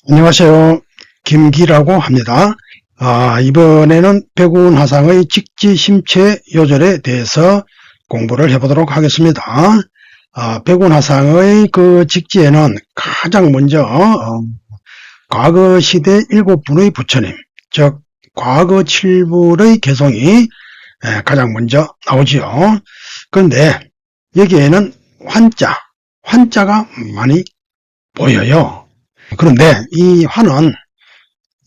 안녕하세요. 김기라고 합니다. 이번에는 백운화상의 직지심체 요절에 대해서 공부를 해보도록 하겠습니다. 백운화상의 그 직지에는 가장 먼저 과거시대 7분의 부처님, 즉 과거 7불의 개성이 가장 먼저 나오지요. 그런데 여기에는 환자가 많이 보여요. 그런데 이 환은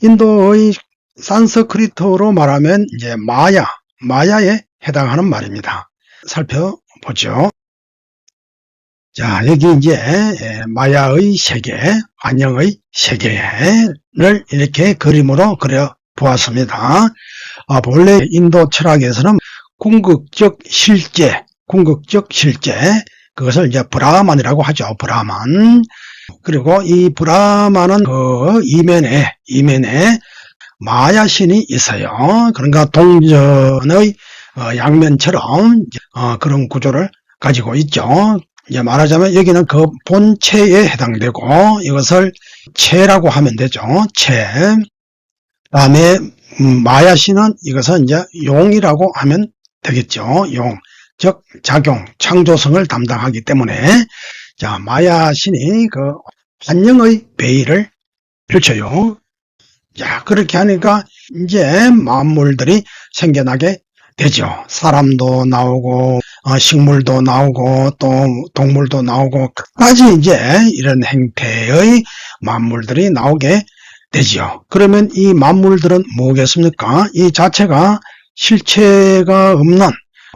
인도의 산스크리트어로 말하면 이제 마야에 해당하는 말입니다. 살펴보죠. 자, 여기 이제 마야의 세계, 안녕의 세계를 이렇게 그림으로 그려 보았습니다. 본래 인도 철학에서는 궁극적 실제, 그것을 이제 브라만이라고 하죠. 브라만. 그리고 이 브라만은 그 이면에 마야신이 있어요. 그러니까 동전의 양면처럼 그런 구조를 가지고 있죠. 이제 말하자면 여기는 그 본체에 해당되고 이것을 체라고 하면 되죠. 체. 다음에 마야신은 이것은 이제 용이라고 하면 되겠죠. 용. 즉 작용, 창조성을 담당하기 때문에 자, 마야신이 그 환영의 베일을 펼쳐요. 자, 그렇게 하니까 이제 만물들이 생겨나게 되죠. 사람도 나오고 식물도 나오고 또 동물도 나오고 끝까지 이제 이런 행태의 만물들이 나오게 되지요. 그러면 이 만물들은 뭐겠습니까? 이 자체가 실체가 없는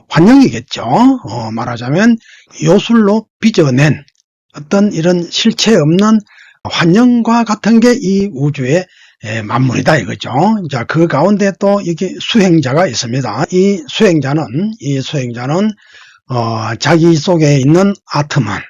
환영이겠죠. 말하자면 요술로 빚어낸 어떤 이런 실체 없는 환영과 같은 게 이 우주의 만물이다 이거죠. 자, 그 가운데 또 이게 수행자가 있습니다. 이 수행자는 자기 속에 있는 아트만,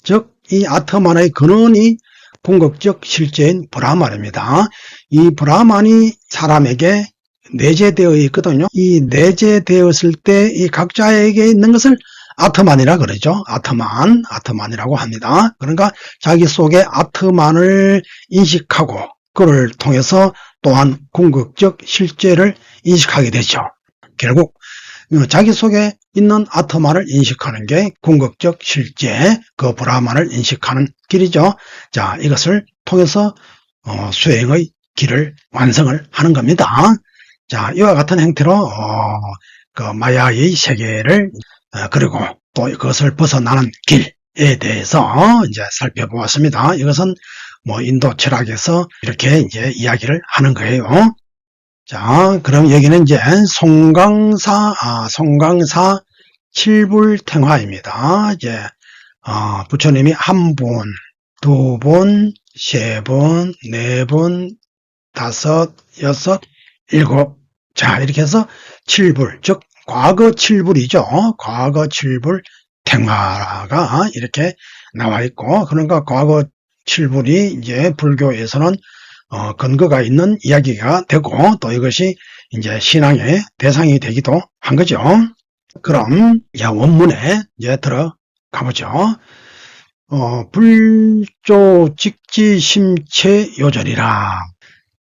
즉 이 아트만의 근원이 궁극적 실제인 브라만입니다. 이 브라만이 사람에게 내재되어 있거든요. 이 내재되었을 때 이 각자에게 있는 것을 아트만이라 그러죠. 아트만이라고 합니다. 그러니까 자기 속에 아트만을 인식하고 그를 통해서 또한 궁극적 실제를 인식하게 되죠. 결국 자기 속에 있는 아트만을 인식하는 게 궁극적 실제, 그 브라만을 인식하는 길이죠. 자, 이것을 통해서 수행의 길을 완성을 하는 겁니다. 자, 이와 같은 형태로 그 마야의 세계를 그리고 또 그것을 벗어나는 길에 대해서 이제 살펴보았습니다. 이것은 뭐 인도 철학에서 이렇게 이제 이야기를 하는 거예요. 자, 그럼 여기는 이제 송강사 칠불탱화입니다. 이제 부처님이 한 번, 두 번, 세 번, 네 번, 다섯, 여섯, 일곱. 자, 이렇게 해서 칠불, 즉 과거 칠불이죠. 과거 칠불 탱화가 이렇게 나와 있고, 그러니까 과거 칠불이 이제 불교에서는 근거가 있는 이야기가 되고 또 이것이 이제 신앙의 대상이 되기도 한 거죠. 그럼 이제 원문에 이제 들어가 보죠. 불조 직지심체 요절이라.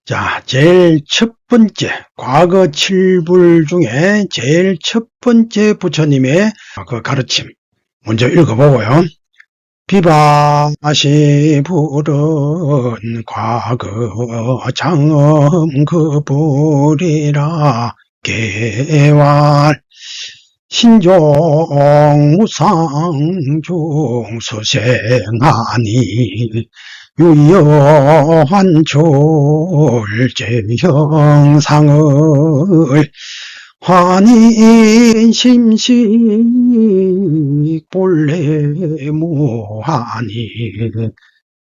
자, 제일 첫 번째, 과거 칠불 중에 제일 첫 번째 부처님의 그 가르침 먼저 읽어보고요. 비바시 부른 과거 장엄 그 불이라 개활 신종 무상 중수생하니 유여한 졸제 형상을 환인 심식 본래 무하니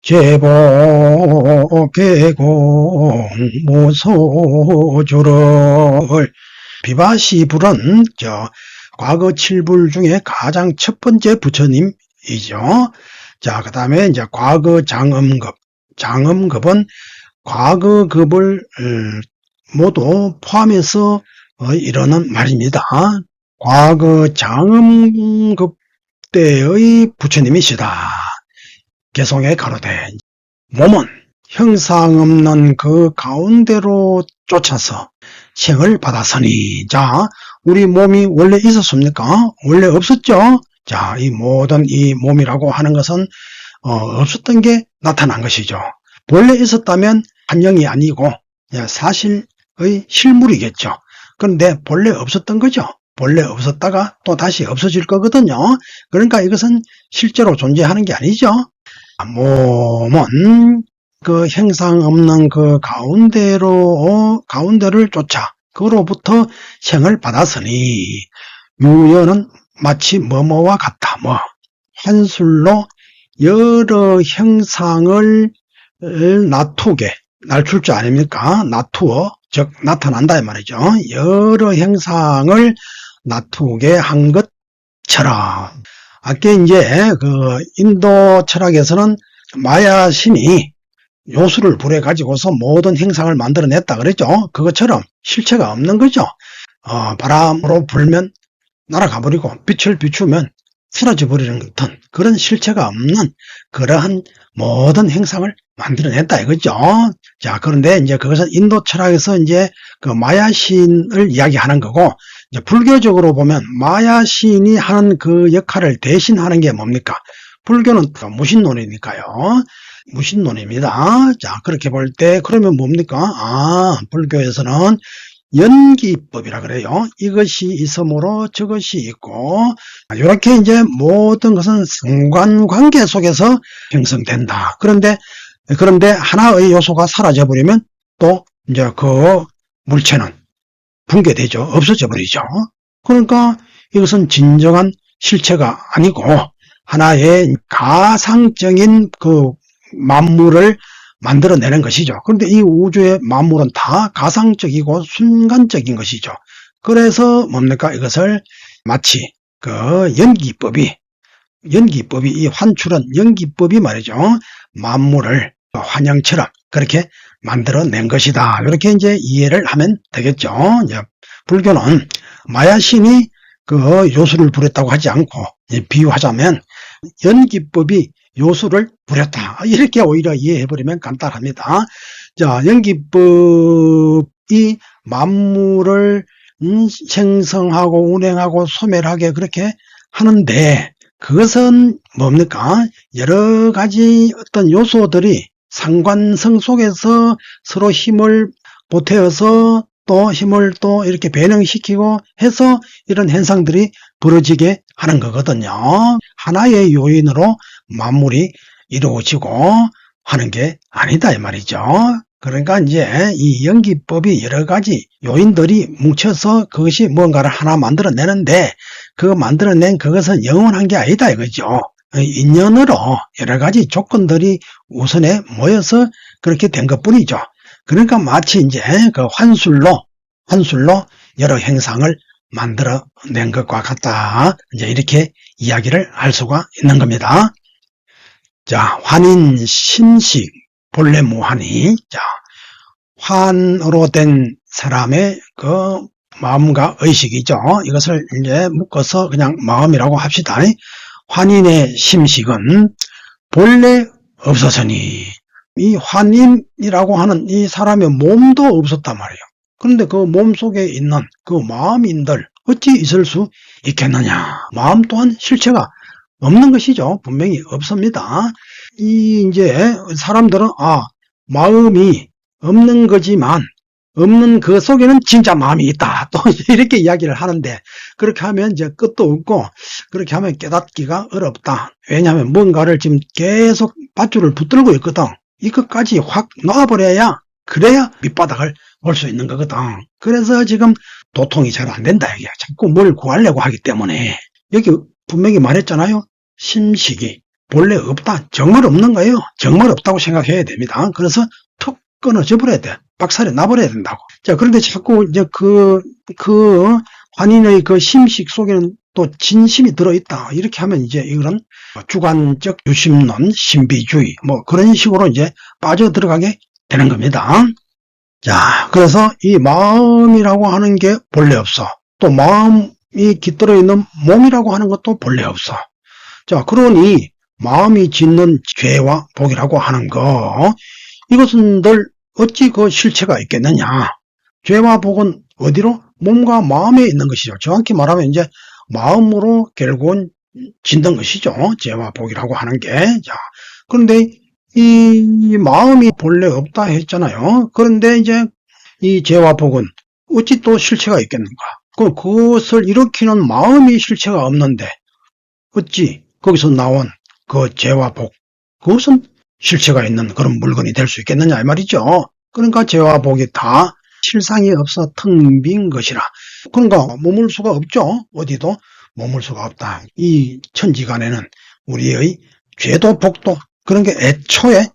제복 개공 무소주를 비바시불은 과거 칠불 중에 가장 첫 번째 부처님이죠. 자, 그 다음에 이제 과거 장엄급은 과거급을 모두 포함해서 이러는 말입니다. 과거 장엄급 때의 부처님이시다. 개성에 가로되 몸은 형상 없는 그 가운데로 쫓아서 생을 받았으니. 자, 우리 몸이 원래 있었습니까? 원래 없었죠? 자, 이 모든 이 몸이라고 하는 것은 없었던 게 나타난 것이죠. 본래 있었다면 한영이 아니고 사실의 실물이겠죠. 그런데 본래 없었던 거죠. 본래 없었다가 또 다시 없어질 거거든요. 그러니까 이것은 실제로 존재하는 게 아니죠. 몸은 그 형상 없는 그 가운데를 쫓아 그로부터 생을 받았으니 유여는 마치 뭐뭐와 같다. 한술로 여러 형상을 낮추게, 낮출 줄 아닙니까? 낮추어, 즉 나타난다 이 말이죠. 여러 형상을 낮추게 한 것처럼. 아까 이제 그 인도 철학에서는 마야 신이 요수를 불에 가지고서 모든 형상을 만들어냈다 그랬죠. 그것처럼 실체가 없는 거죠. 바람으로 불면 날아가 버리고 빛을 비추면 사라져 버리는 듯한 그런 실체가 없는 그러한 모든 형상을 만들어냈다 이거죠. 자, 그런데 이제 그것은 인도 철학에서 이제 그 마야 신을 이야기하는 거고, 이제 불교적으로 보면 마야 신이 하는 그 역할을 대신하는 게 뭡니까? 불교는 무신론이니까요. 무신론입니다. 자, 그렇게 볼 때 그러면 뭡니까? 불교에서는 연기법이라 그래요. 이것이 있으므로 저것이 있고, 이렇게 이제 모든 것은 상관관계 속에서 형성된다. 그런데 하나의 요소가 사라져버리면 또 이제 그 물체는 붕괴되죠. 없어져 버리죠. 그러니까 이것은 진정한 실체가 아니고 하나의 가상적인 그 만물을 만들어내는 것이죠. 그런데 이 우주의 만물은 다 가상적이고 순간적인 것이죠. 그래서 뭡니까? 이것을 마치 그 연기법이 이 환출은 연기법이 말이죠. 만물을 환영처럼 그렇게 만들어낸 것이다. 이렇게 이제 이해를 하면 되겠죠. 이제 불교는 마야신이 그 요수를 부렸다고 하지 않고 비유하자면 연기법이 요수를 부렸다. 이렇게 오히려 이해해버리면 간단합니다. 자, 연기법이 만물을 생성하고 운행하고 소멸하게 그렇게 하는데 그것은 뭡니까? 여러 가지 어떤 요소들이 상관성 속에서 서로 힘을 보태어서 또 힘을 또 이렇게 변형시키고 해서 이런 현상들이 벌어지게 하는 거거든요. 하나의 요인으로 만물이 이루어지고 하는 게 아니다 이 말이죠. 그러니까 이제 이 연기법이 여러 가지 요인들이 뭉쳐서 그것이 뭔가를 하나 만들어내는데 그 만들어낸 그것은 영원한 게 아니다 이거죠. 인연으로 여러 가지 조건들이 우선에 모여서 그렇게 된 것뿐이죠. 그러니까 마치 이제 그 환술로 여러 형상을 만들어낸 것과 같다. 이제 이렇게 이야기를 할 수가 있는 겁니다. 자, 환인 심식 본래 무환이. 자, 환으로 된 사람의 그 마음과 의식이죠. 이것을 이제 묶어서 그냥 마음이라고 합시다. 환인의 심식은 본래 없었으니 이 환인이라고 하는 이 사람의 몸도 없었단 말이에요. 그런데 그 몸 속에 있는 그 마음인들 어찌 있을 수 있겠느냐. 마음 또한 실체가 없는 것이죠. 분명히 없습니다. 이제 사람들은 마음이 없는 거지만 없는 그 속에는 진짜 마음이 있다. 또 이렇게 이야기를 하는데 그렇게 하면 이제 끝도 없고 그렇게 하면 깨닫기가 어렵다. 왜냐하면 뭔가를 지금 계속 밧줄을 붙들고 있거든. 이것까지 확 놔버려야 그래야 밑바닥을 볼 수 있는 거거든. 그래서 지금 도통이 잘 안 된다. 이게 자꾸 뭘 구하려고 하기 때문에 여기 분명히 말했잖아요. 심식이 본래 없다. 정말 없는 거예요. 정말 없다고 생각해야 됩니다. 그래서 툭 끊어져 버려야 돼. 박살이 나버려야 된다고. 자, 그런데 자꾸 이제 그 환인의 그 심식 속에는 또 진심이 들어있다. 이렇게 하면 이제 이거는 주관적 유심론, 신비주의, 그런 식으로 이제 빠져 들어가게 되는 겁니다. 자, 그래서 이 마음이라고 하는 게 본래 없어. 또 마음이 깃들어 있는 몸이라고 하는 것도 본래 없어. 자, 그러니 마음이 짓는 죄와 복이라고 하는 거, 이것은들 어찌 그 실체가 있겠느냐. 죄와 복은 어디로? 몸과 마음에 있는 것이죠. 정확히 말하면 이제 마음으로 결국은 짓는 것이죠. 죄와 복이라고 하는 게. 자, 그런데 이 마음이 본래 없다 했잖아요. 그런데 이제 이 죄와 복은 어찌 또 실체가 있겠는가? 그것을 일으키는 마음이 실체가 없는데 어찌 거기서 나온 그 죄와 복, 그것은 실체가 있는 그런 물건이 될 수 있겠느냐 이 말이죠. 그러니까 죄와 복이 다 실상이 없어 텅 빈 것이라. 그러니까 머물 수가 없죠. 어디도 머물 수가 없다. 이 천지간에는 우리의 죄도 복도 그런 게 애초에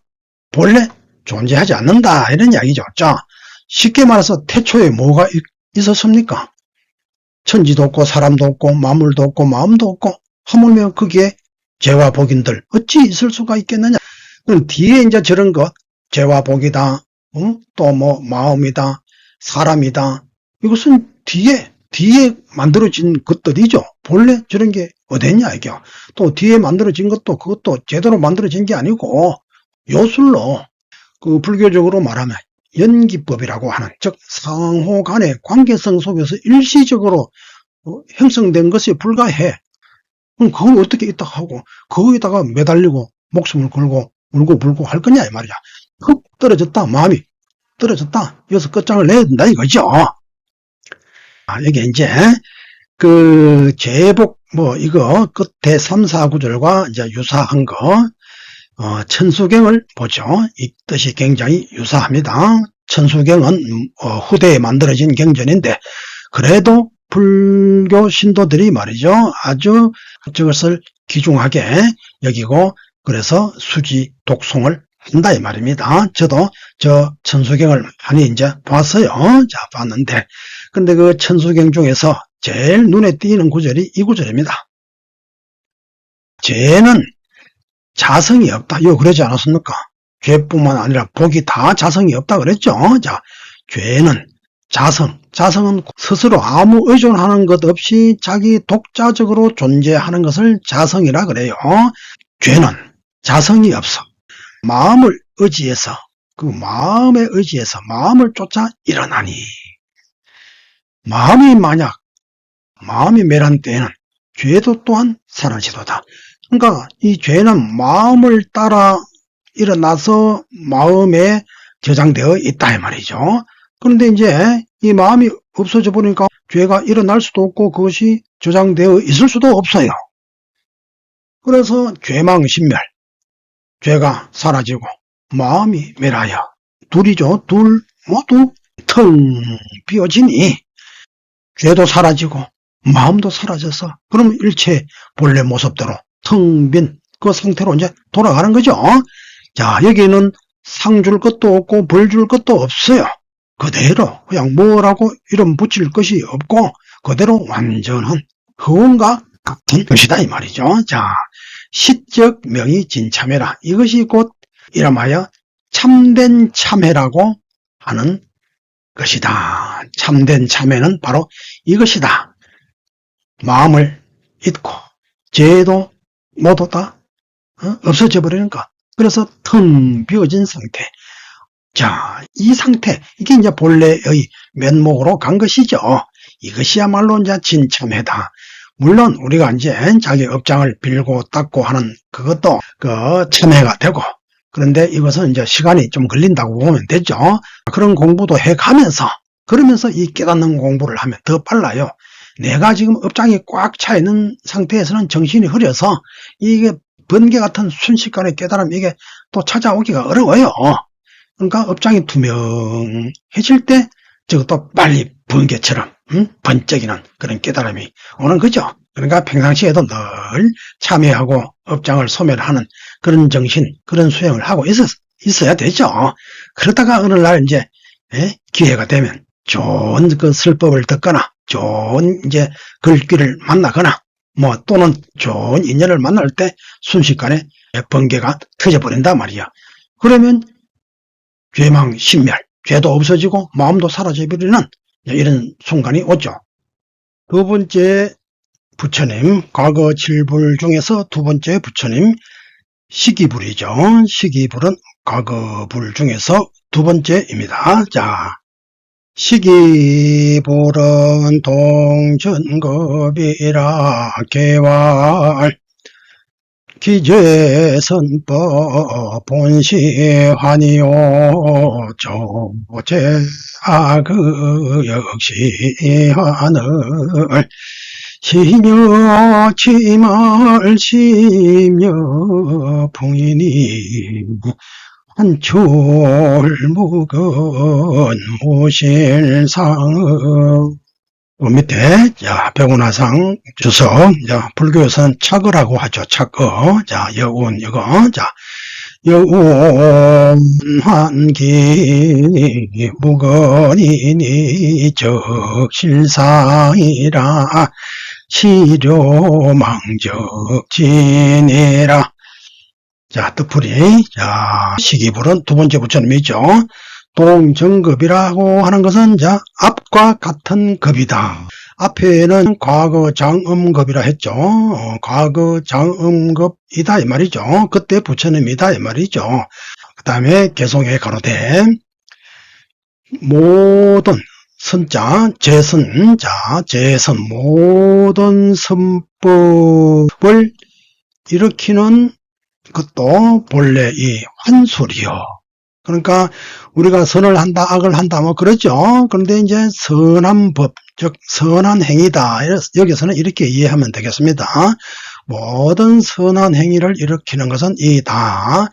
본래 존재하지 않는다 이런 이야기죠. 자, 쉽게 말해서 태초에 뭐가 있었습니까? 천지도 없고 사람도 없고 만물도 없고 마음도 없고 하물며 거기에 죄와 복인들 어찌 있을 수가 있겠느냐. 그럼 뒤에 이제 저런 것 죄와 복이다, 또 뭐 마음이다, 사람이다, 이것은 뒤에 만들어진 것들이죠. 본래 저런 게 어딨냐 이게. 또 뒤에 만들어진 것도 그것도 제대로 만들어진 게 아니고 요술로 그 불교적으로 말하면 연기법이라고 하는, 즉 상호 간의 관계성 속에서 일시적으로 형성된 것에 불과해. 그럼 그걸 어떻게 있다 하고 거기다가 매달리고 목숨을 걸고 울고 불고 할 거냐 이 말이야. 흙 떨어졌다, 마음이 떨어졌다, 여기서 끝장을 내야 된다 이거죠. 이게 이제 그 제복 뭐 이거 끝에 3, 4구절과 이제 유사한 거 천수경을 보죠. 이 뜻이 굉장히 유사합니다. 천수경은 후대에 만들어진 경전인데 그래도 불교 신도들이 말이죠. 아주 저것을 귀중하게 여기고 그래서 수지 독송을 한다 이 말입니다. 저도 저 천수경을 많이 이제 봤어요. 자, 봤는데 근데 그 천수경 중에서 제일 눈에 띄는 구절이 이 구절입니다. 죄는 자성이 없다. 이거 그러지 않았습니까? 죄뿐만 아니라 복이 다 자성이 없다 그랬죠. 자, 죄는 자성은 스스로 아무 의존하는 것 없이 자기 독자적으로 존재하는 것을 자성이라 그래요. 죄는 자성이 없어. 마음을 의지해서 그 마음에 의지해서 마음을 쫓아 일어나니 마음이 멸한 때에는 죄도 또한 사라지도다. 그러니까 이 죄는 마음을 따라 일어나서 마음에 저장되어 있다 이 말이죠. 그런데 이제 이 마음이 없어져 버리니까 죄가 일어날 수도 없고 그것이 저장되어 있을 수도 없어요. 그래서 죄망신멸, 죄가 사라지고 마음이 멸하여 둘이죠. 둘 모두 텅 비어지니 죄도 사라지고 마음도 사라져서 그럼 일체 본래 모습대로 텅 빈 그 상태로 이제 돌아가는 거죠. 자, 여기는 상 줄 것도 없고 벌 줄 것도 없어요. 그대로 그냥 뭐라고 이름 붙일 것이 없고 그대로 완전한 허운과 같은 것이다 이 말이죠. 자, 시적 명이 진참회라. 이것이 곧 이름하여 참된 참회라고 하는 것이다. 참된 참회는 바로 이것이다. 마음을 잊고 죄도 모두 다 없어져 버리는 것. 그래서 텅 비어진 상태. 자, 이 상태, 이게 이제 본래의 면목으로 간 것이죠. 이것이야말로 이제 진참회다. 물론 우리가 이제 자기 업장을 빌고 닦고 하는 그것도 그 참회가 되고, 그런데 이것은 이제 시간이 좀 걸린다고 보면 되죠. 그런 공부도 해가면서, 그러면서 이 깨닫는 공부를 하면 더 빨라요. 내가 지금 업장이 꽉 차 있는 상태에서는 정신이 흐려서 이게 번개 같은 순식간에 깨달음 이게 또 찾아오기가 어려워요. 그러니까 업장이 투명해질 때 저것도 빨리 번개처럼 번쩍이는 그런 깨달음이 오는 거죠. 그러니까 평상시에도 늘 참여하고 업장을 소멸하는 그런 정신, 그런 수행을 하고 있어야 되죠. 그러다가 어느 날 이제 기회가 되면 좋은 그 설법을 듣거나 좋은 이제 글귀를 만나거나 뭐 또는 좋은 인연을 만날 때 순식간에 번개가 터져버린단 말이야. 그러면 죄망 신멸, 죄도 없어지고 마음도 사라져버리는 이런 순간이 오죠. 두 번째 부처님, 과거 7불 중에서 두 번째 부처님 시기불이죠. 시기불은 과거불 중에서 두 번째입니다. 자, 시기불은 동전급이라 개활 기재선법 본시환이요 조제아그 역시 환을 시며 치말 시며 풍인이 한출 묵은 무실상 밑에 자 백운화상 주석 자 불교에서는 착어라고 하죠. 착어 자 여운 이거 자 여운 환기 무건이니 적실상이라 시료망적진이라 자 뜻풀이 자 시기불은 두 번째 부처님이죠. 동정급이라고 하는 것은 자 앞과 같은 급이다. 앞에는 과거장음급이라 했죠. 과거장음급이다 이 말이죠. 그때 부처님이다 이 말이죠. 그 다음에 개송에 가로되 모든 선자 재선 자 재선 모든 선법을 일으키는 그것도 본래 이 환술이요. 그러니까 우리가 선을 한다, 악을 한다, 뭐 그러죠. 그런데 이제 선한 법, 즉 선한 행위다. 여기서는 이렇게 이해하면 되겠습니다. 모든 선한 행위를 일으키는 것은 이 다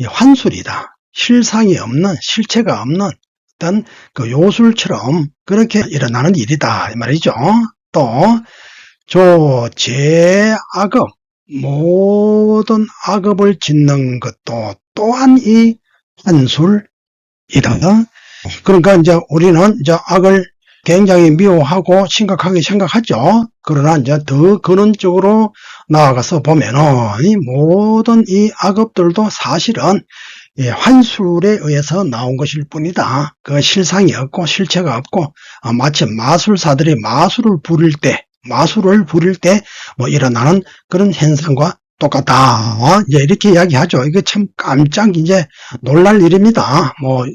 환술이다. 실상이 없는, 실체가 없는 어떤 그 요술처럼 그렇게 일어나는 일이다. 이 말이죠. 또 조제악업, 모든 악업을 짓는 것도 또한 이 환술이다. 그러니까 이제 우리는 이제 악을 굉장히 미워하고 심각하게 생각하죠. 그러나 이제 더 근원적으로 나아가서 보면은 이 모든 이 악업들도 사실은 환술에 의해서 나온 것일 뿐이다. 그 실상이 없고 실체가 없고 마치 마술사들이 마술을 부릴 때 뭐 일어나는 그런 현상과 똑같다. 이제 이렇게 이야기하죠. 이게 참 깜짝 이제 놀랄 일입니다. 뭐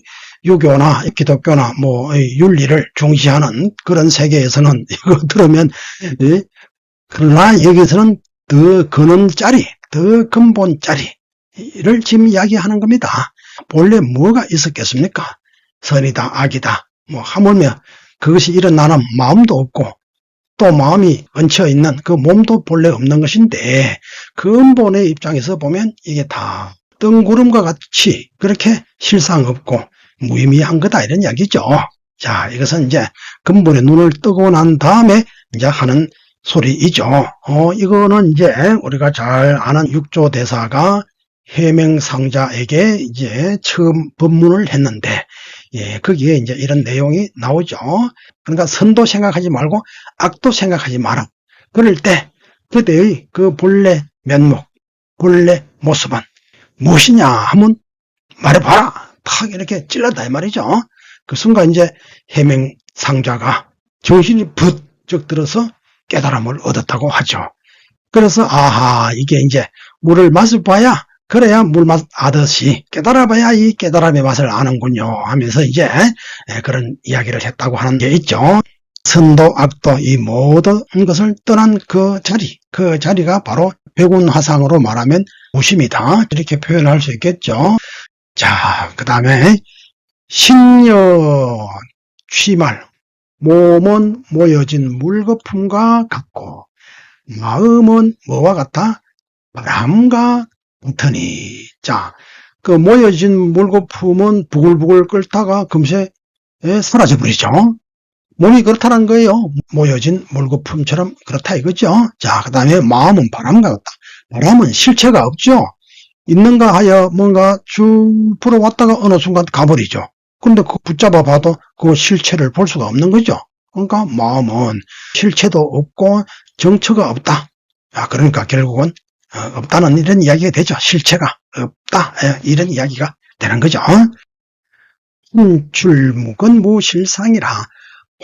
유교나 기독교나 뭐 윤리를 중시하는 그런 세계에서는 이거 들으면 그러나 여기서는 더 근원짜리, 더 근본짜리를 지금 이야기하는 겁니다. 본래 뭐가 있었겠습니까? 선이다, 악이다. 뭐 하물며 그것이 일어나는 마음도 없고 또 마음이 얹혀 있는 그 몸도 본래 없는 것인데 근본의 입장에서 보면 이게 다 뜬구름과 같이 그렇게 실상 없고 무의미한 거다 이런 이야기죠. 자, 이것은 이제 근본에 눈을 뜨고 난 다음에 이제 하는 소리이죠. 이거는 이제 우리가 잘 아는 육조대사가 해명상자에게 이제 처음 법문을 했는데 거기에 이제 이런 내용이 나오죠. 그러니까 선도 생각하지 말고 악도 생각하지 마라. 그럴 때 그때의 그 본래 면목, 본래 모습은 무엇이냐 하면 말해봐라. 탁 이렇게 찔렀다 이 말이죠. 그 순간 이제 해명상자가 정신이 부쩍 들어서 깨달음을 얻었다고 하죠. 그래서 아하 이게 이제 물을 맛을 봐야 그래야 물맛 아듯이 깨달아봐야 이 깨달음의 맛을 아는군요 하면서 이제 그런 이야기를 했다고 하는 게 있죠. 선도 악도 이 모든 것을 떠난 그 자리가 바로 백운화상으로 말하면 무심이다 이렇게 표현할 수 있겠죠. 자, 그 다음에 신여 취말 몸은 모여진 물거품과 같고 마음은 뭐와 같아? 바람과 같으니. 자, 그 모여진 물거품은 부글부글 끓다가 금세 사라져 버리죠. 몸이 그렇다는 거예요. 모여진 물거품처럼 그렇다 이거죠. 자, 그 다음에 마음은 바람과 같다. 바람은 실체가 없죠. 있는가 하여 뭔가 쭉 불어왔다가 어느 순간 가버리죠. 근데 그 붙잡아 봐도 그 실체를 볼 수가 없는 거죠. 그러니까 마음은 실체도 없고 정처가 없다. 그러니까 결국은 없다는 이런 이야기가 되죠. 실체가 없다 이런 이야기가 되는 거죠. 출묵은 무실상이라.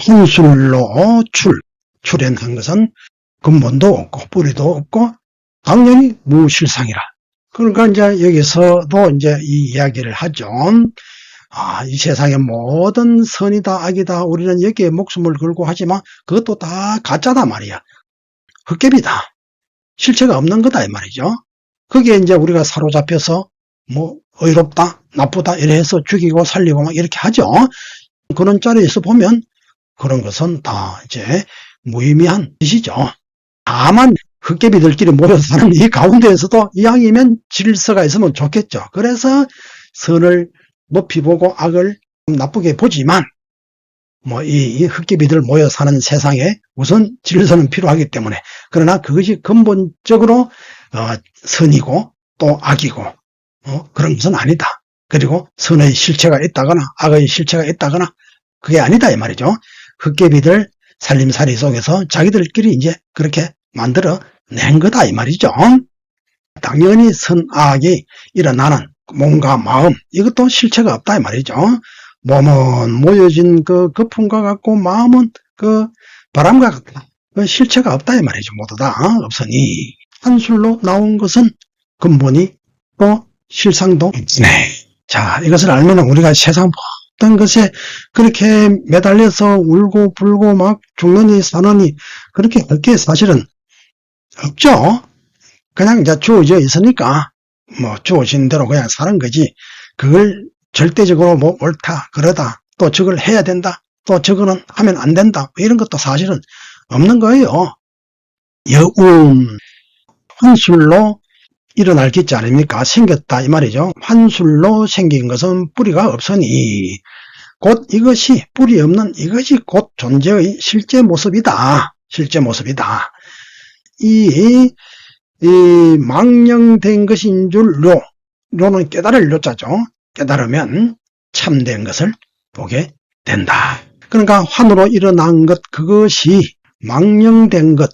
혼술로 출현한 것은 근본도 없고 뿌리도 없고 당연히 무실상이라. 그러니까 이제 여기서도 이제 이 이야기를 하죠. 이 세상의 모든 선이다 악이다 우리는 여기에 목숨을 걸고 하지만 그것도 다 가짜다 말이야. 헛개비다. 실체가 없는 거다 이 말이죠. 거기에 이제 우리가 사로잡혀서 뭐 의롭다 나쁘다 이래 해서 죽이고 살리고 막 이렇게 하죠. 그런 자리에서 보면 그런 것은 다 이제 무의미한 짓이죠. 다만 헛개비들끼리 모여서 사는 이 가운데에서도 이왕이면 질서가 있으면 좋겠죠. 그래서 선을 높이 보고 악을 나쁘게 보지만 뭐 이 헛개비들 모여 사는 세상에 우선 질서는 필요하기 때문에 그러나 그것이 근본적으로 선이고 또 악이고 그런 것은 아니다. 그리고 선의 실체가 있다거나 악의 실체가 있다거나 그게 아니다 이 말이죠. 헛개비들 살림살이 속에서 자기들끼리 이제 그렇게 만들어 낸 거다 이 말이죠. 당연히 선악이 일어나는 몸과 마음 이것도 실체가 없다 이 말이죠. 몸은 모여진 그 거품과 같고 마음은 그 바람과 같다. 그 실체가 없다 이 말이죠. 모두 다 없으니 한술로 나온 것은 근본이 또 실상도 있네. 자, 이것을 알면 우리가 세상 모든 것에 그렇게 매달려서 울고 불고 막 죽느니 사느니 그렇게 할 게 사실은 없죠. 그냥 이제 주어져 있으니까 뭐 주어진 대로 그냥 사는 거지. 그걸 절대적으로 뭐 옳다 그러다 또 저걸 해야 된다 또 저거는 하면 안 된다 이런 것도 사실은 없는 거예요. 여운 환술로 일어날 기자 아닙니까? 생겼다 이 말이죠. 환술로 생긴 것은 뿌리가 없으니 곧 이것이 뿌리 없는 이것이 곧 존재의 실제 모습이다. 실제 모습이다. 이 망령된 것인 줄 료는 깨달을 료자죠. 깨달으면 참된 것을 보게 된다. 그러니까 환으로 일어난 것 그것이 망령된 것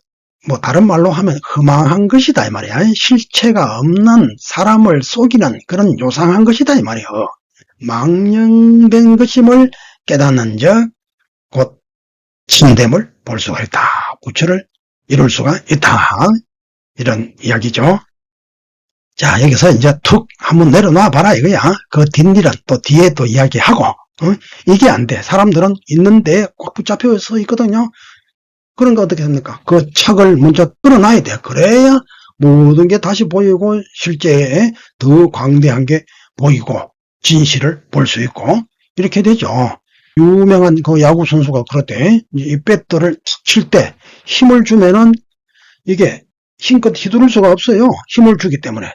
뭐 다른 말로 하면 허망한 것이다 이 말이야. 실체가 없는 사람을 속이는 그런 요상한 것이다 이 말이야. 망령된 것임을 깨닫는 적 곧 참됨을 볼 수가 있다. 부처를 이룰 수가 있다. 이런 이야기죠. 자, 여기서 이제 툭 한번 내려놔 봐라 이거야. 그 뒷일은 또 뒤에 또 이야기하고 이게 안 돼. 사람들은 있는데 꽉 붙잡혀 서 있거든요. 그런 거 어떻게 합니까? 그 착을 먼저 끌어놔야 돼. 그래야 모든 게 다시 보이고 실제에 더 광대한 게 보이고 진실을 볼 수 있고 이렇게 되죠. 유명한 그 야구 선수가 그렇대. 이 배트를 칠 때 힘을 주면은 이게 힘껏 휘두를 수가 없어요. 힘을 주기 때문에.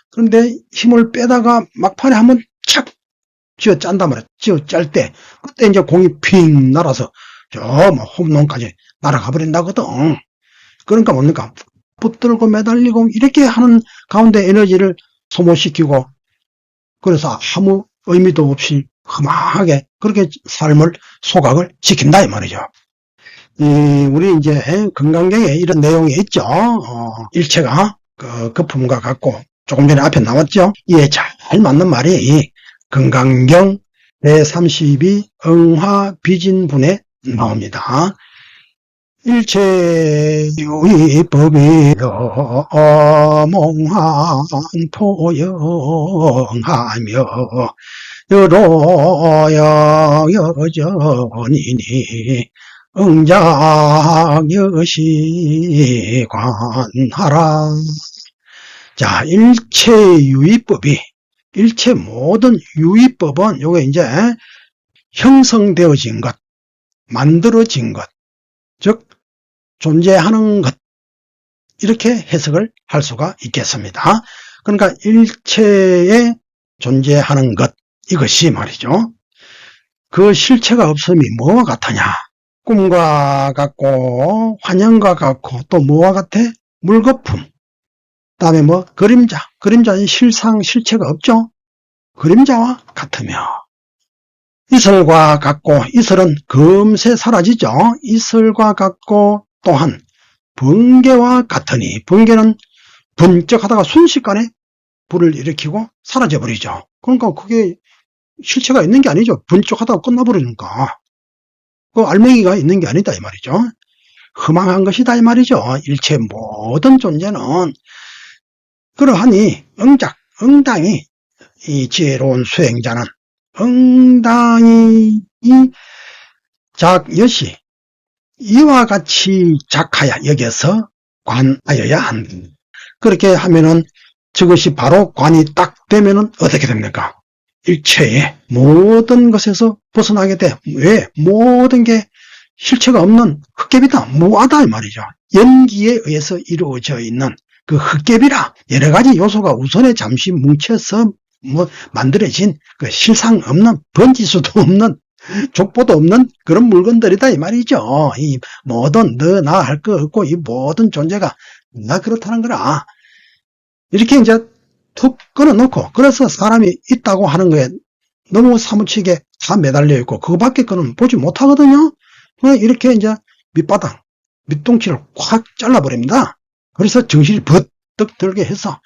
그런데 힘을 빼다가 막판에 한번 착 쥐어 짠단 말이야. 쥐어 짤 때 그때 이제 공이 핑 날아서 저 뭐 홈런까지 날아가 버린다거든. 그러니까 뭡니까? 붙들고 매달리고 이렇게 하는 가운데 에너지를 소모시키고 그래서 아무 의미도 없이 험하게 그렇게 삶을 소각을 시킨다 이 말이죠. 우리 이제 건강경에 이런 내용이 있죠. 일체가 그 거품과 같고 조금 전에 앞에 나왔죠. 이에 잘 맞는 말이 건강경 제32 응화비진분에 나옵니다. 일체유의법이여 몽한 토영하며 여로여 여전이니 응작여시 관하라. 자, 일체유의법이 일체 모든 유의법은 요게 이제 형성되어진 것, 만들어진 것, 즉 존재하는 것 이렇게 해석을 할 수가 있겠습니다. 그러니까 일체에 존재하는 것 이것이 말이죠. 그 실체가 없음이 뭐와 같으냐? 꿈과 같고 환영과 같고 또 뭐와 같아? 물거품. 그다음에 뭐 그림자는 실상 실체가 없죠. 그림자와 같으며 이설과 같고 이설은 금세 사라지죠. 이설과 같고 또한 번개와 같으니 번개는 번쩍하다가 순식간에 불을 일으키고 사라져버리죠. 그러니까 그게 실체가 있는 게 아니죠. 번쩍하다가 끝나버리니까. 그 알맹이가 있는 게 아니다 이 말이죠. 허망한 것이다 이 말이죠. 일체 모든 존재는 그러하니 응당히 이 지혜로운 수행자는 응당히 이 작여시 이와 같이 작하야 여겨서 관하여야 한다. 그렇게 하면은 저것이 바로 관이 딱 되면은 어떻게 됩니까? 일체의 모든 것에서 벗어나게 돼. 왜? 모든 게 실체가 없는 흑kép이다. 무아다 이 말이죠. 연기에 의해서 이루어져 있는 그 흑kép이라 여러 가지 요소가 우선에 잠시 뭉쳐서 만들어진 그 실상 없는 번지수도 없는 족보도 없는 그런 물건들이다 이 말이죠. 이 모든 너 나 할 거 없고 이 모든 존재가 나 그렇다는 거라. 이렇게 이제 툭 끊어놓고 그래서 사람이 있다고 하는 거에 너무 사무치게 다 매달려 있고 그거밖에 거는 보지 못하거든요. 이렇게 이제 밑바닥 밑동치를 콱 잘라버립니다. 그래서 정신이 버뜩 들게 해서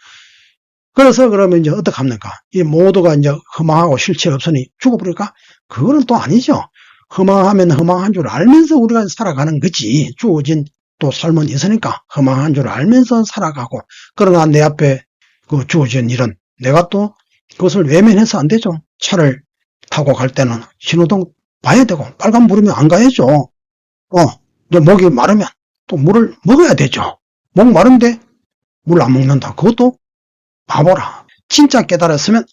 그래서 그러면 이제 어떡합니까? 이 모두가 이제 허망하고 실체 없으니 죽어버릴까? 그거는 또 아니죠. 허망하면 허망한 줄 알면서 우리가 살아가는 거지. 주어진 또 삶은 있으니까 허망한 줄 알면서 살아가고 그러나 내 앞에 그 주어진 일은 내가 또 그것을 외면해서 안 되죠. 차를 타고 갈 때는 신호등 봐야 되고 빨간불이면 안 가야죠. 이제 목이 마르면 또 물을 먹어야 되죠. 목 마른데 물 안 먹는다. 그것도 바보라. 진짜 깨달았으면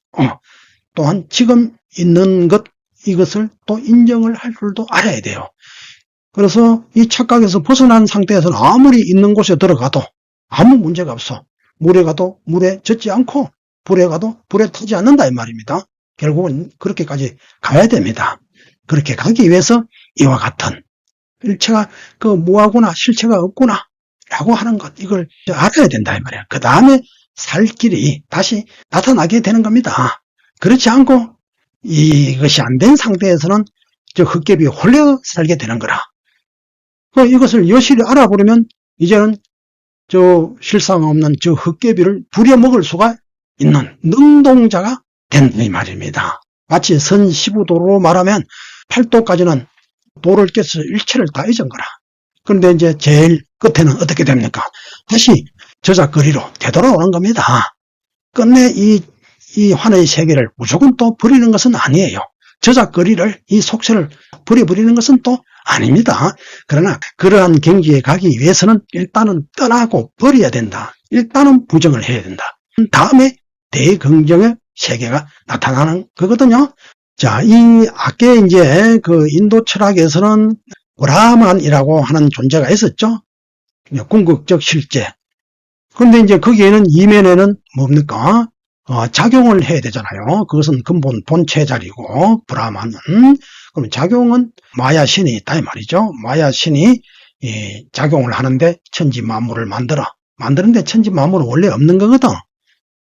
또한 지금 있는 것 이것을 또 인정을 할 줄도 알아야 돼요. 그래서 이 착각에서 벗어난 상태에서는 아무리 있는 곳에 들어가도 아무 문제가 없어. 물에 가도 물에 젖지 않고 불에 가도 불에 타지 않는다 이 말입니다. 결국은 그렇게까지 가야 됩니다. 그렇게 가기 위해서 이와 같은 일체가 그 무하구나 실체가 없구나 라고 하는 것 이걸 알아야 된다 이 말이야. 그 다음에 살 길이 다시 나타나게 되는 겁니다. 그렇지 않고 이것이 안 된 상태에서는 저 흑kép이 홀려 살게 되는 거라. 이것을 여실히 알아보려면 이제는 저 실상 없는 저 흑kép이를 부려먹을 수가 있는 능동자가 된다 이 말입니다. 마치 선시부도로 말하면 8도까지는 도를 깨서 일체를 다 잊은 거라. 그런데 이제 제일 끝에는 어떻게 됩니까? 다시 저작거리로 되돌아오는 겁니다. 끝내 이 환의 세계를 무조건 또 버리는 것은 아니에요. 저작거리를 이 속세를 버려버리는 것은 또 아닙니다. 그러나 그러한 경지에 가기 위해서는 일단은 떠나고 버려야 된다. 일단은 부정을 해야 된다. 다음에 대긍정의 세계가 나타나는 거거든요. 자, 이 아까 이제 그 인도 철학에서는 브라만이라고 하는 존재가 있었죠. 궁극적 실제. 그런데 이제 거기에는 이면에는 뭡니까? 작용을 해야 되잖아요. 그것은 근본 본체 자리고 브라만은 그럼 작용은 마야 신이 있다 이 말이죠. 마야 신이 작용을 하는데 천지 만물을 만드는데 천지 만물은 원래 없는 거거든.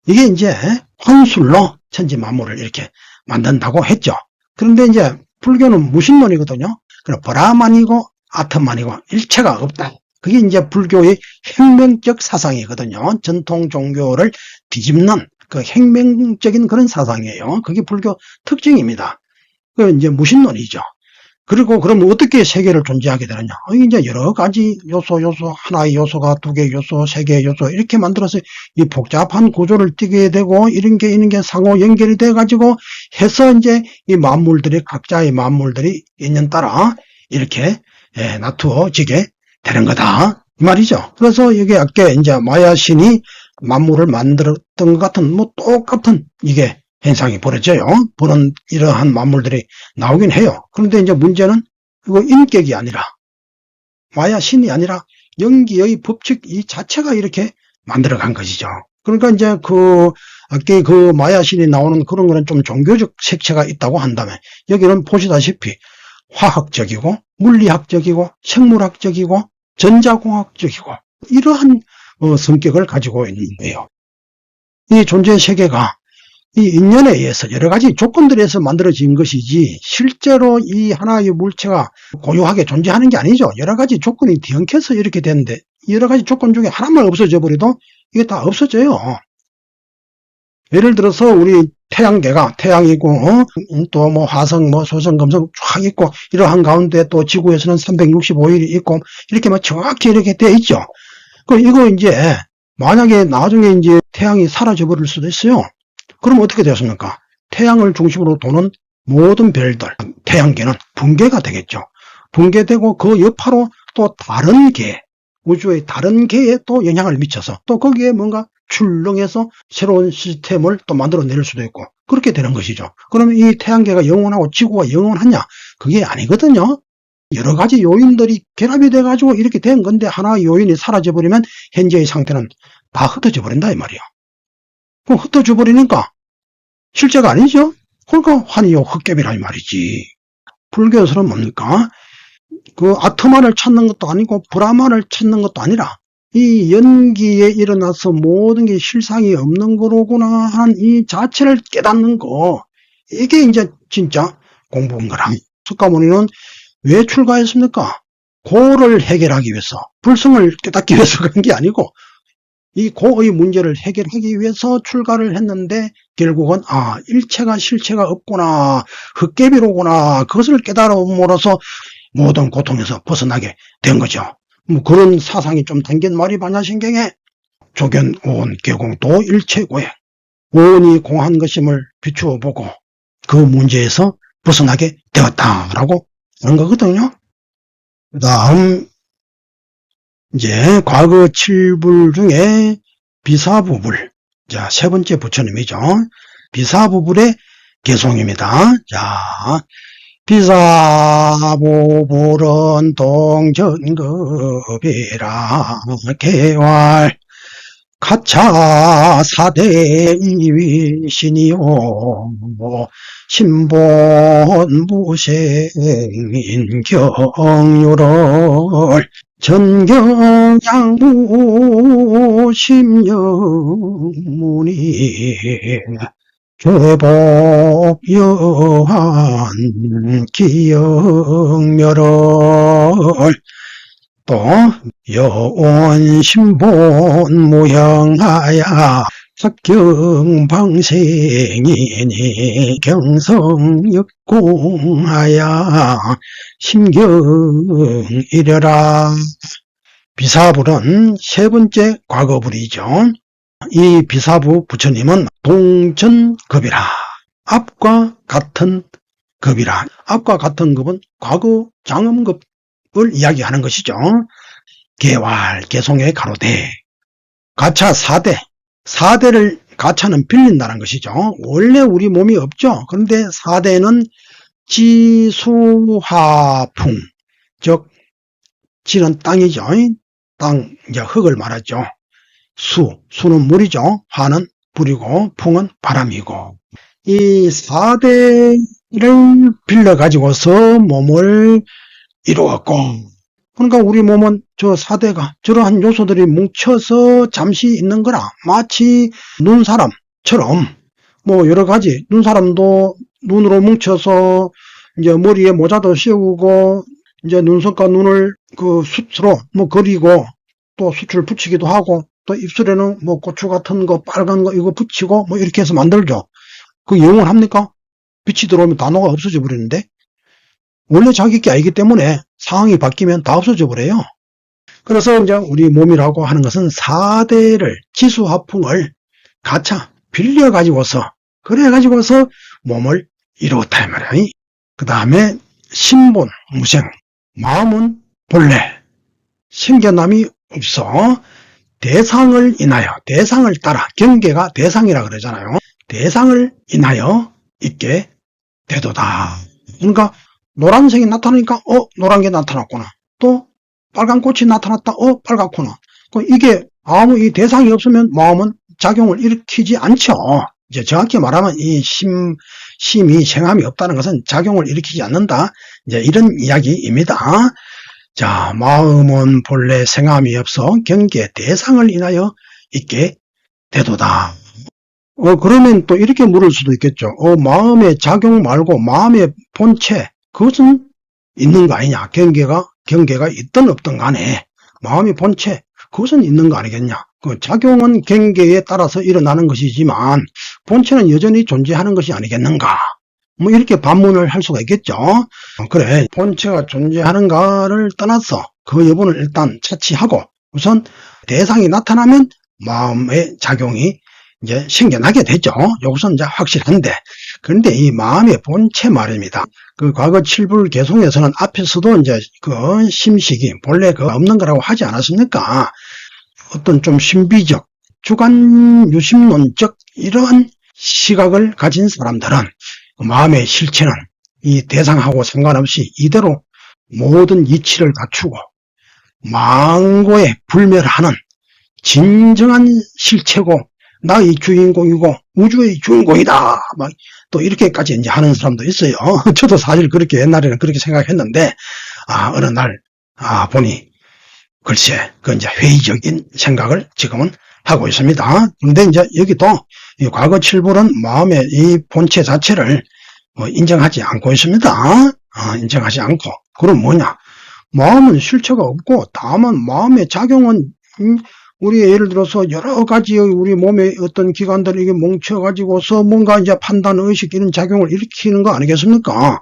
이게 이제 환술로 천지 만물을 이렇게 만든다고 했죠. 그런데 이제 불교는 무신론이거든요. 그럼 브라만이고 아트만이고 일체가 없다. 그게 이제 불교의 혁명적 사상이거든요. 전통 종교를 뒤집는 그 혁명적인 그런 사상이에요. 그게 불교 특징입니다. 그 이제 무신론이죠. 그리고 그럼 어떻게 세계를 존재하게 되느냐? 이제 여러 가지 요소, 하나의 요소가 두 개 요소, 세 개 요소 이렇게 만들어서 이 복잡한 구조를 띠게 되고 이런 게 상호 연결이 돼 가지고 해서 이제 이 만물들이 각자의 만물들이 인연 따라 이렇게 나투어지게 되는 거다 이 말이죠. 그래서 이게 아까 이제 마야 신이 만물을 만들었던 것 같은 뭐 똑같은 이게 현상이 벌어져요. 보는 이러한 만물들이 나오긴 해요. 그런데 이제 문제는 이거 인격이 아니라 마야 신이 아니라 연기의 법칙 이 자체가 이렇게 만들어간 것이죠. 그러니까 이제 아까 그 마야 신이 나오는 그런 거는 좀 종교적 색채가 있다고 한다면 여기는 보시다시피 화학적이고 물리학적이고 생물학적이고 전자공학적이고 이러한 성격을 가지고 있는 거예요. 이 존재 세계가 이 인연에 의해서 여러 가지 조건들에서 만들어진 것이지 실제로 이 하나의 물체가 고유하게 존재하는 게 아니죠. 여러 가지 조건이 뒤엉켜서 이렇게 되는데 여러 가지 조건 중에 하나만 없어져 버려도 이게 다 없어져요. 예를 들어서 우리 태양계가 태양이고 또 뭐 화성 뭐 소성 금성 쫙 있고 이러한 가운데 또 지구에서는 365일이 있고 이렇게 막 정확히 이렇게 돼 있죠. 이거 이제 만약에 나중에 이제 태양이 사라져 버릴 수도 있어요. 그럼 어떻게 되었습니까? 태양을 중심으로 도는 모든 별들, 태양계는 붕괴가 되겠죠. 붕괴되고 그 여파로 또 다른 계, 우주의 다른 계에 또 영향을 미쳐서 또 거기에 뭔가 출렁해서 새로운 시스템을 또 만들어낼 수도 있고 그렇게 되는 것이죠. 그러면 이 태양계가 영원하고 지구가 영원하냐? 그게 아니거든요. 여러 가지 요인들이 결합이 돼가지고 이렇게 된 건데 하나의 요인이 사라져버리면 현재의 상태는 다 흩어져 버린다 이 말이에요. 그럼 흩어져 버리니까 실제가 아니죠. 그러니까 환희요 헛개비라 이 말이지. 불교에서는 뭡니까? 그 아트만을 찾는 것도 아니고 브라만을 찾는 것도 아니라 이 연기에 일어나서 모든 게 실상이 없는 거로구나 하는 이 자체를 깨닫는 거, 이게 이제 진짜 공부인 거라. 석가모니는 왜 출가했습니까? 고를 해결하기 위해서, 불성을 깨닫기 위해서 그런 게 아니고 이 고의 문제를 해결하기 위해서 출가를 했는데 결국은 일체가 실체가 없구나, 헛개비로구나, 그것을 깨달음으로써 모든 고통에서 벗어나게 된 거죠. 뭐 그런 사상이 좀 담긴 말이 반야신경에 조견, 오온, 개공도 일체고에 오온이 공한 것임을 비추어 보고 그 문제에서 벗어나게 되었다라고 하는 거거든요. 그 다음 이제 과거 7불 중에 비사부불, 자, 세 번째 부처님이죠. 비사부불의 개송입니다. 자, 비사부불은 동전급이라 개활 가차 사대이위신이요 신본무생인 경유를 전경양부 심령문이 죄복 여한 기억멸을 또 여원신본 무형하야 석경방생이니 경성역공하야 심경이려라. 비사불은 세 번째 과거불이죠. 이 비사부 부처님은 동전급이라, 앞과 같은 급이라. 앞과 같은 급은 과거 장엄급을 이야기하는 것이죠. 개활, 개송의 가로대, 가차 4대, 4대를 가차는 빌린다는 것이죠. 원래 우리 몸이 없죠. 그런데 4대는 지수화풍, 즉 지는 땅이죠. 땅, 이제 흙을 말하죠. 수는 물이죠. 화는 불이고 풍은 바람이고, 이 4대를 빌려 가지고서 몸을 이루었고, 그러니까 우리 몸은 저 4대가 저러한 요소들이 뭉쳐서 잠시 있는 거라. 마치 눈사람처럼 뭐 여러 가지, 눈사람도 눈으로 뭉쳐서 이제 머리에 모자도 씌우고 이제 눈썹과 눈을 그 숯으로 뭐 그리고 또 숯을 붙이기도 하고 또 입술에는 뭐 고추 같은 거 빨간 거 이거 붙이고 뭐 이렇게 해서 만들죠. 그 영원합니까? 빛이 들어오면 단어가 없어져 버리는데 원래 자기 게 아니기 때문에 상황이 바뀌면 다 없어져 버려요. 그래서 이제 우리 몸이라고 하는 것은 4대를 지수화풍을 가차 빌려 가지고서 그래 가지고서 몸을 이루었다 이 말이야. 그 다음에 신본 무생, 마음은 본래 생겨남이 없어 대상을 인하여, 대상을 따라, 경계가 대상이라 그러잖아요. 대상을 인하여 있게 되도다. 그러니까 노란색이 나타나니까 노란 게 나타났구나. 또 빨간 꽃이 나타났다. 빨갛구나. 이게 아무 이 대상이 없으면 마음은 작용을 일으키지 않죠. 이제 정확히 말하면 이 심이 생함이 없다는 것은 작용을 일으키지 않는다. 이제 이런 이야기입니다. 자, 마음은 본래 생함이 없어 경계 대상을 인하여 있게 되도다. 그러면 또 이렇게 물을 수도 있겠죠. 마음의 작용 말고 마음의 본체, 그것은 있는 거 아니냐. 경계가 있든 없든 간에 마음의 본체, 그것은 있는 거 아니겠냐. 그 작용은 경계에 따라서 일어나는 것이지만 본체는 여전히 존재하는 것이 아니겠는가. 뭐 이렇게 반문을 할 수가 있겠죠. 그래, 본체가 존재하는가를 떠나서 그 여부는 일단 차치하고 우선 대상이 나타나면 마음의 작용이 이제 생겨나게 되죠. 여기서는 이제 확실한데. 그런데 이 마음의 본체 말입니다. 그 과거 칠불 개송에서는 앞에서도 이제 그 심식이 본래 그 없는 거라고 하지 않았습니까? 어떤 좀 신비적, 주관 유심론적 이러한 시각을 가진 사람들은 마음의 실체는 이 대상하고 상관없이 이대로 모든 이치를 갖추고 망고에 불멸하는 진정한 실체고 나의 주인공이고 우주의 주인공이다. 막 또 이렇게까지 이제 하는 사람도 있어요. 저도 사실 그렇게 옛날에는 그렇게 생각했는데 어느 날 보니 글쎄 그 이제 회의적인 생각을 지금은 하고 있습니다. 그런데 이제 여기도 이 과거 칠불은 마음의 이 본체 자체를 인정하지 않고 있습니다. 인정하지 않고. 그럼 뭐냐? 마음은 실체가 없고 다만 마음의 작용은 우리 예를 들어서 여러 가지 우리 몸의 어떤 기관들이 이게 뭉쳐가지고서 뭔가 이제 판단, 의식 이런 작용을 일으키는 거 아니겠습니까?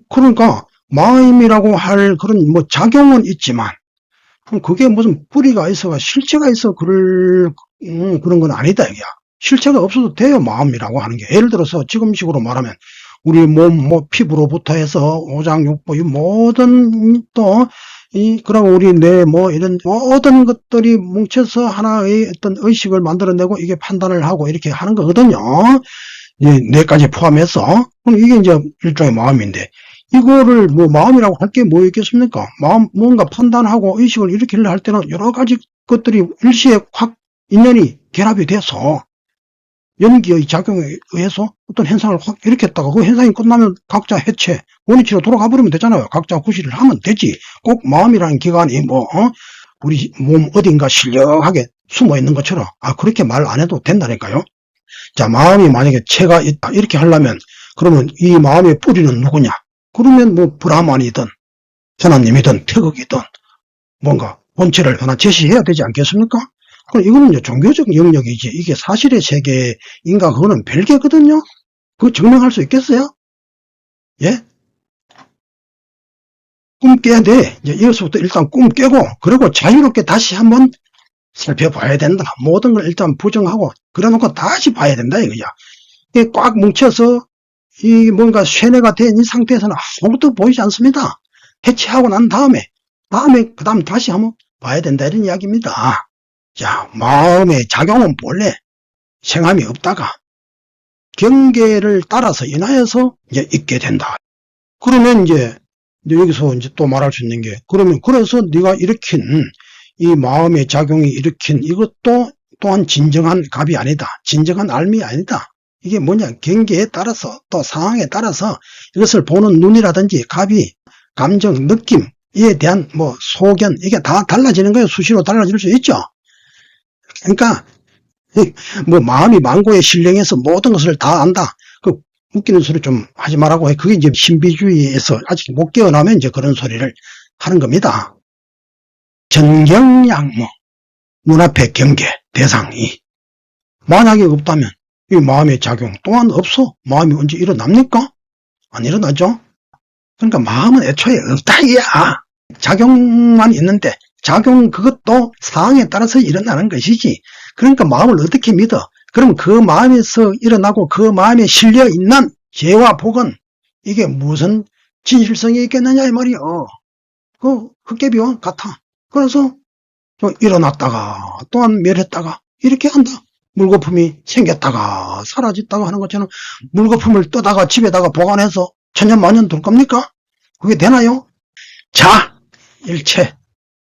그러니까 마음이라고 할 그런 뭐 작용은 있지만 그게 무슨 뿌리가 있어가 실체가 있어 그런 건 아니다 이게야. 실체가 없어도 돼요 마음이라고 하는 게. 예를 들어서 지금식으로 말하면 우리 몸 뭐 피부로부터 해서 오장육부 이 모든 또 그리고 우리 뇌 뭐 이런 모든 것들이 뭉쳐서 하나의 어떤 의식을 만들어내고 이게 판단을 하고 이렇게 하는 거거든요. 뇌까지 포함해서. 그럼 이게 이제 일종의 마음인데 이거를 뭐 마음이라고 할 게 뭐 있겠습니까? 마음 뭔가 판단하고 의식을 일으키려 할 때는 여러 가지 것들이 일시에 확 인연이 결합이 돼서 연기의 작용에 의해서 어떤 현상을 확 일으켰다가 그 현상이 끝나면 각자 해체, 원위치로 돌아가 버리면 되잖아요. 각자 구실을 하면 되지. 꼭 마음이라는 기관이 우리 몸 어딘가 신령하게 숨어 있는 것처럼 그렇게 말 안 해도 된다니까요. 자, 마음이 만약에 체가 있다 이렇게 하려면 그러면 이 마음의 뿌리는 누구냐? 그러면 뭐 브라만이든 하나님이든 태극이든 뭔가 본체를 하나 제시해야 되지 않겠습니까? 그럼 이거는 이제 종교적 영역이지 이게 사실의 세계인가 그거는 별개거든요. 그거 증명할 수 있겠어요? 예? 꿈 깨야 돼. 이제 여기서부터 일단 꿈 깨고 그리고 자유롭게 다시 한번 살펴봐야 된다. 모든 걸 일단 부정하고 그래놓고 다시 봐야 된다 이거야. 이게 꽉 뭉쳐서 이 뭔가 쇠뇌가 된 이 상태에서는 아무것도 보이지 않습니다. 해체하고 난 다음에 그다음 다시 한번 봐야 된다 이런 이야기입니다. 자, 마음의 작용은 본래 생함이 없다가 경계를 따라서 인하여서 이제 있게 된다. 그러면 이제 여기서 이제 또 말할 수 있는 게 그래서 네가 일으킨 이 마음의 작용이 일으킨 이것도 또한 진정한 갑이 아니다. 진정한 알미 아니다. 이게 뭐냐? 경계에 따라서 또 상황에 따라서 이것을 보는 눈이라든지 갑이 감정, 느낌에 대한 뭐 소견 이게 다 달라지는 거예요. 수시로 달라질 수 있죠. 그러니까 뭐 마음이 망고에 신령해서 모든 것을 다 안다. 그 웃기는 소리 좀 하지 말라고 해. 그게 이제 신비주의에서 아직 못 깨어나면 이제 그런 소리를 하는 겁니다. 전경양모 눈앞의 경계 대상이 만약에 없다면 이 마음의 작용 또한 없어. 마음이 언제 일어납니까? 안 일어나죠. 그러니까 마음은 애초에 없다 이야. 작용만 있는데 작용 그것도 상황에 따라서 일어나는 것이지. 그러니까 마음을 어떻게 믿어? 그럼 그 마음에서 일어나고 그 마음에 실려 있는 죄와 복은 이게 무슨 진실성이 있겠느냐 이 말이요. 그 헛개비와 같아. 그래서 일어났다가 또한 멸했다가 이렇게 한다. 물거품이 생겼다가 사라졌다가 하는 것처럼 물거품을 떠다가 집에다가 보관해서 천년만년 둘 겁니까? 그게 되나요? 자, 일체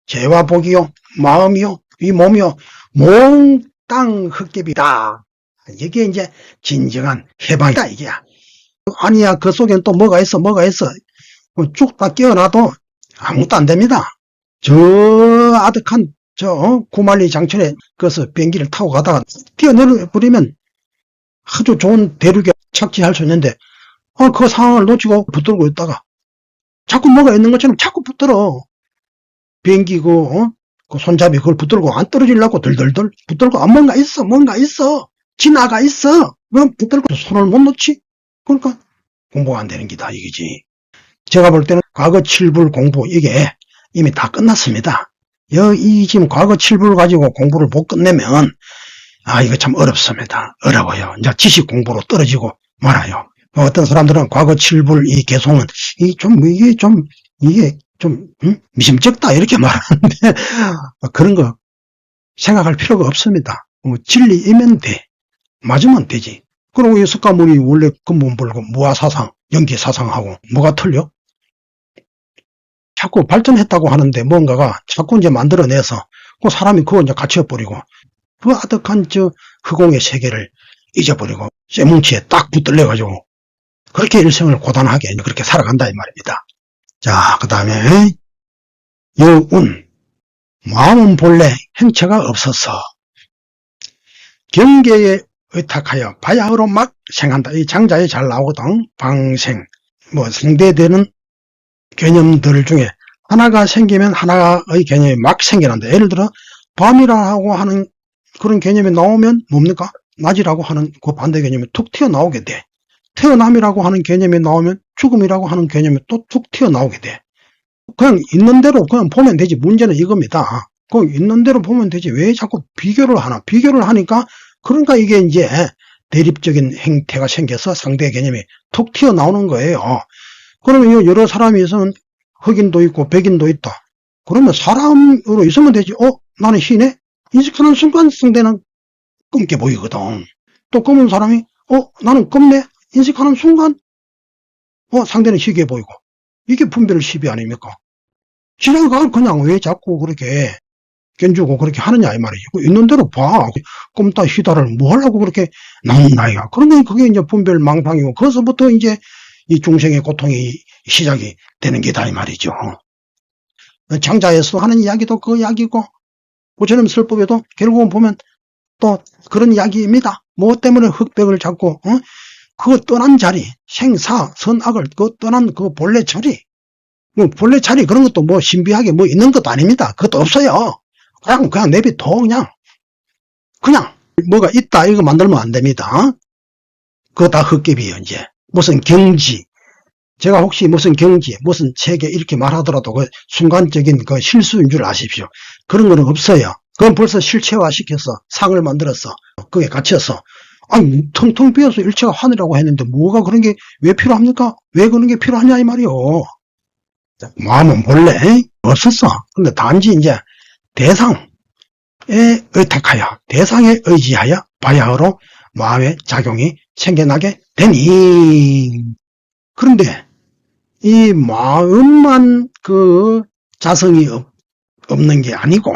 죄와 복이요 마음이요 이 몸이요 몽땅 헛개비다. 이게 이제 진정한 해방이다 이게야. 아니야 그 속엔 또 뭐가 있어 쭉 다 깨어나도 아무것도 안 됩니다. 저 아득한 구만리 장천에 그래서 비행기를 타고 가다가 뛰어내려버리면 아주 좋은 대륙에 착지할 수 있는데 그 상황을 놓치고 붙들고 있다가 자꾸 뭐가 있는 것처럼 자꾸 붙들어. 비행기 그 손잡이 그걸 붙들고 안 떨어지려고 덜덜덜 붙들고 뭔가 있어 지나가 있어. 그럼 붙들고 손을 못 놓지. 그러니까 공부가 안 되는 기다 이거지. 제가 볼 때는 과거 칠불 공부 이게 이미 다 끝났습니다. 이 지금 과거 칠부를 가지고 공부를 못 끝내면, 이거 참 어렵습니다. 어려워요. 이제 지식 공부로 떨어지고 말아요. 어떤 사람들은 과거 칠부를 이 개송은, 이게 좀, 미심쩍다, 이렇게 말하는데, 그런 거 생각할 필요가 없습니다. 진리이면 돼. 맞으면 되지. 그리고 이 석가모니 원래 근본불구 무아사상, 연기사상하고 뭐가 틀려? 자꾸 발전했다고 하는데 뭔가가 자꾸 이제 만들어내서 그 사람이 그거 이제 갇혀버리고 그 아득한 허공의 세계를 잊어버리고 쇠뭉치에 딱 붙들려가지고 그렇게 일생을 고단하게 그렇게 살아간다 이 말입니다. 자, 그 다음에 여운, 마음은 본래 행체가 없어서 경계에 의탁하여 바야흐로 막 생한다. 이 장자에 잘 나오거든. 방생, 상대되는 개념들 중에 하나가 생기면 하나의 개념이 막 생겨난다. 예를 들어 밤이라고 하는 그런 개념이 나오면 뭡니까? 낮이라고 하는 그 반대 개념이 툭 튀어나오게 돼. 태어남이라고 하는 개념이 나오면 죽음이라고 하는 개념이 또 툭 튀어나오게 돼. 그냥 있는 대로 그냥 보면 되지. 문제는 이겁니다. 그 있는 대로 보면 되지. 왜 자꾸 비교를 하나? 비교를 하니까 그러니까 이게 이제 대립적인 행태가 생겨서 상대 개념이 툭 튀어나오는 거예요. 그러면 여러 사람이 있으면 흑인도 있고 백인도 있다. 그러면 사람으로 있으면 되지. 나는 흰해? 인식하는 순간 상대는 검게 보이거든. 또 검은 사람이 나는 검네? 인식하는 순간 상대는 희게 보이고. 이게 분별 시비 아닙니까? 지네가 그냥 왜 자꾸 그렇게 견주고 그렇게 하느냐 이 말이지. 있는 대로 봐. 검다 희다를 뭐 하려고 그렇게 나는 나이가. 그러면 그게 이제 분별 망상이고 거기서부터 이제 이 중생의 고통이 시작이 되는 게다 이 말이죠. 장자에서 하는 이야기도 그 이야기고 고처럼 설법에도 결국은 보면 또 그런 이야기입니다. 뭐 때문에 흑백을 잡고 그 떠난 자리, 생사, 선악을 그 떠난 그 본래 처리, 본래 자리 그런 것도 뭐 신비하게 뭐 있는 것도 아닙니다. 그것도 없어요. 그냥 내비둬 그냥 뭐가 있다 이거 만들면 안 됩니다. 그거 다 헛개비예요. 이제 무슨 경지, 제가 혹시 무슨 경지, 무슨 세계 이렇게 말하더라도 그 순간적인 그 실수인 줄 아십시오. 그런 거는 없어요. 그건 벌써 실체화 시켜서 상을 만들어서 그게 갇혀서 텅텅 비어서 일체가 하늘이라고 했는데 뭐가 그런 게 왜 필요합니까? 왜 그런 게 필요하냐 이 말이요. 마음은 본래 없었어. 근데 단지 이제 대상에 의탁하여 대상에 의지하여 바야흐로 마음의 작용이 생겨나게 되니. 그런데 이 마음만 그 자성이 없는 게 아니고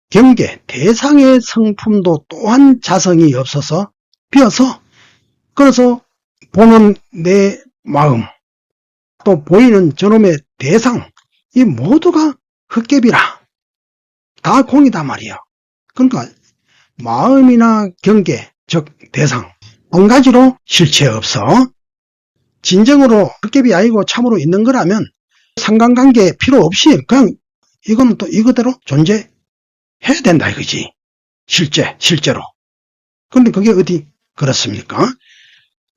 경계 대상의 성품도 또한 자성이 없어서 비어서 그래서 보는 내 마음 또 보이는 저놈의 대상 이 모두가 헛개비라 다 공이다 말이야. 그러니까 마음이나 경계 즉 대상 한 가지로 실체 없어. 진정으로 헛개비 아니고 참으로 있는 거라면 상관관계 필요 없이 그냥 이거는 또 이거대로 존재해야 된다 이거지. 실제로. 근데 그게 어디 그렇습니까?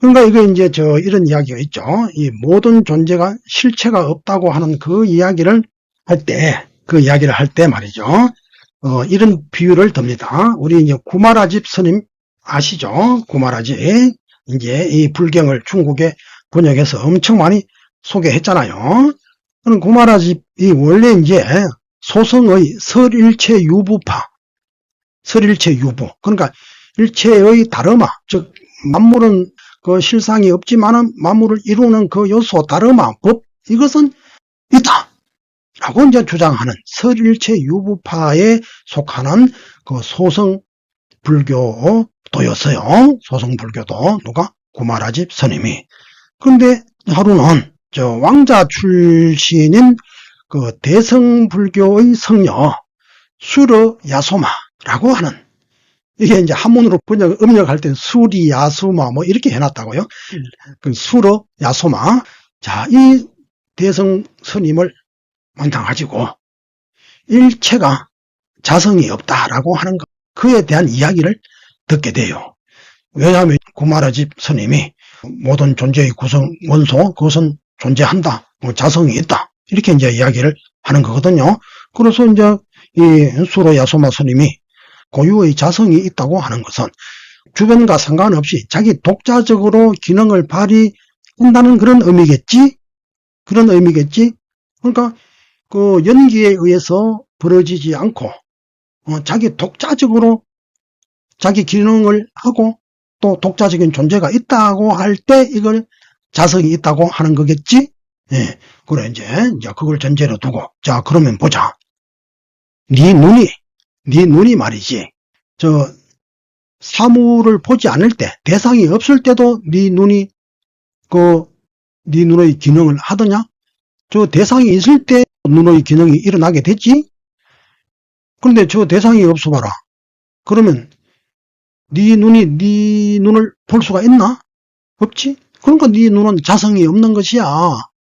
그러니까 이거 이제 이런 이야기가 있죠. 이 모든 존재가 실체가 없다고 하는 그 이야기를 할 때 말이죠. 이런 비유를 듭니다. 우리 이제 구마라집 스님 아시죠? 구마라집. 이제 이 불경을 중국에 번역해서 엄청 많이 소개했잖아요. 그럼 구마라집이 원래 이제 소성의 설일체 유부파, 설일체 유부. 그러니까 일체의 다르마, 즉 만물은 그 실상이 없지만은 만물을 이루는 그 요소 다르마 법 이것은 있다. 라고 이제 주장하는 설일체 유부파에 속하는 그 소성 불교도였어요. 소성 불교도 누가 구마라집 스님이. 그런데 하루는 왕자 출신인 그 대성불교의 성녀 수르 야소마라고 하는 이게 이제 한문으로 음력할 때 수리 야수마 뭐 이렇게 해놨다고요. 그 수르 야소마. 자, 이 대성 스님을 만나가지고 일체가 자성이 없다라고 하는 것, 그에 대한 이야기를 듣게 돼요. 왜냐하면 구마라집 스님이 모든 존재의 구성 원소 그것은 존재한다, 자성이 있다 이렇게 이제 이야기를 하는 거거든요. 그래서 이제 이 수로야소마 스님이 고유의 자성이 있다고 하는 것은 주변과 상관없이 자기 독자적으로 기능을 발휘한다는 그런 의미겠지? 그런 의미겠지? 그러니까 그 연기에 의해서 벌어지지 않고 자기 독자적으로 자기 기능을 하고 또 독자적인 존재가 있다고 할 때 이걸 자성이 있다고 하는 거겠지? 예. 그래, 이제 그걸 전제로 두고. 자, 그러면 보자. 네 눈이 말이지. 사물을 보지 않을 때, 대상이 없을 때도 네 눈이, 네 눈의 기능을 하더냐? 대상이 있을 때 눈의 기능이 일어나게 됐지? 그런데 대상이 없어 봐라. 그러면 네 눈을 볼 수가 있나? 없지? 그러니까 네 눈은 자성이 없는 것이야.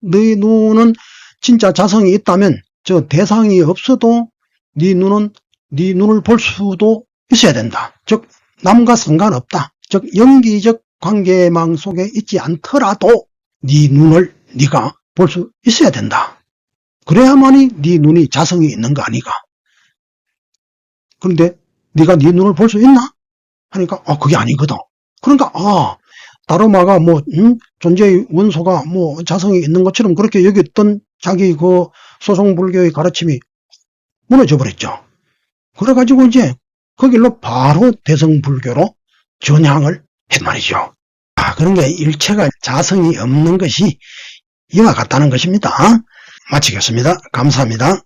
네 눈은 진짜 자성이 있다면 대상이 없어도 네 눈을 볼 수도 있어야 된다. 즉 남과 상관없다. 즉 연기적 관계망 속에 있지 않더라도 네 눈을 네가 볼 수 있어야 된다. 그래야만이 네 눈이 자성이 있는 거 아니가? 그런데 네가 네 눈을 볼 수 있나? 하니까 그게 아니거든. 그러니까 다르마가 존재의 원소가 자성이 있는 것처럼 그렇게 여겼던 자기 소송불교의 가르침이 무너져 버렸죠. 그래가지고 이제 그 길로 바로 대성불교로 전향을 했 말이죠. 그러니까 일체가 자성이 없는 것이 이와 같다는 것입니다. 마치겠습니다. 감사합니다.